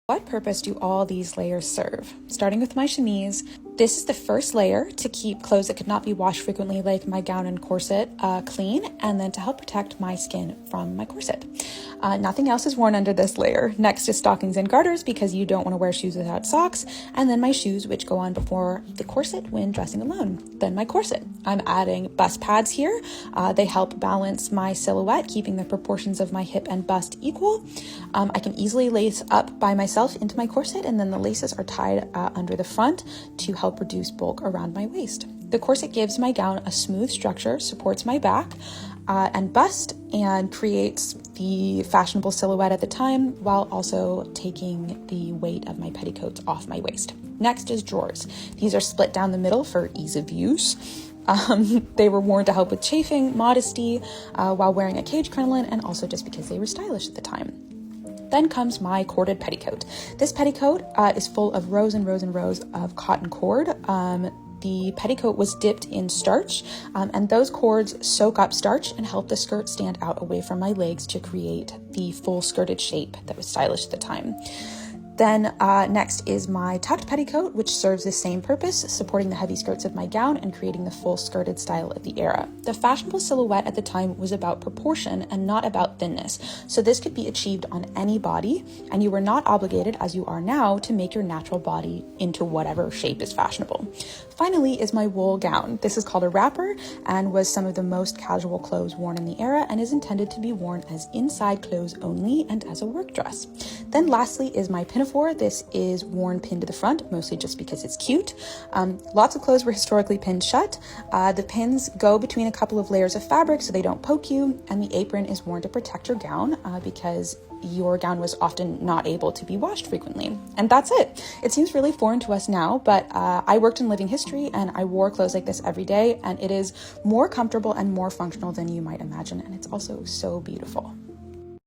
What purpose do all these layers serve? Starting with my chemise, this is the first layer to keep clothes that could not be washed frequently, like my gown and corset, clean, and then to help protect my skin from my corset. Nothing else is worn under this layer. Next is stockings and garters, because you don't want to wear shoes without socks, and then my shoes, which go on before the corset when dressing alone. Then my corset. I'm adding bust pads here. They help balance my silhouette, keeping the proportions of my hip and bust equal. I can easily lace up by myself into my corset, and then the laces are tied under the front to help reduce bulk around my waist. The corset gives my gown a smooth structure, supports my back and bust, and creates the fashionable silhouette at the time, while also taking the weight of my petticoats off my waist. Next is drawers. These are split down the middle for ease of use. They were worn to help with chafing, modesty, while wearing a cage crinoline, and also just because they were stylish at the time. Then comes my corded petticoat. This petticoat is full of rows and rows and rows of cotton cord. The petticoat was dipped in starch, and those cords soak up starch and help the skirt stand out away from my legs to create the full skirted shape that was stylish at the time. Then next is my tucked petticoat, which serves the same purpose, supporting the heavy skirts of my gown and creating the full skirted style of the era. The fashionable silhouette at the time was about proportion and not about thinness, so this could be achieved on any body, and you were not obligated, as you are now, to make your natural body into whatever shape is fashionable. Finally is my wool gown. This is called a wrapper and was some of the most casual clothes worn in the era, and is intended to be worn as inside clothes only and as a work dress. Then lastly is my pinafore. This is worn pinned to the front, mostly just because it's cute. Lots of clothes were historically pinned shut. The pins go between a couple of layers of fabric so they don't poke you, and the apron is worn to protect your gown because your gown was often not able to be washed frequently. And that's it. It seems really foreign to us now, but I worked in living history and I wore clothes like this every day, and it is more comfortable and more functional than you might imagine, and it's also so beautiful.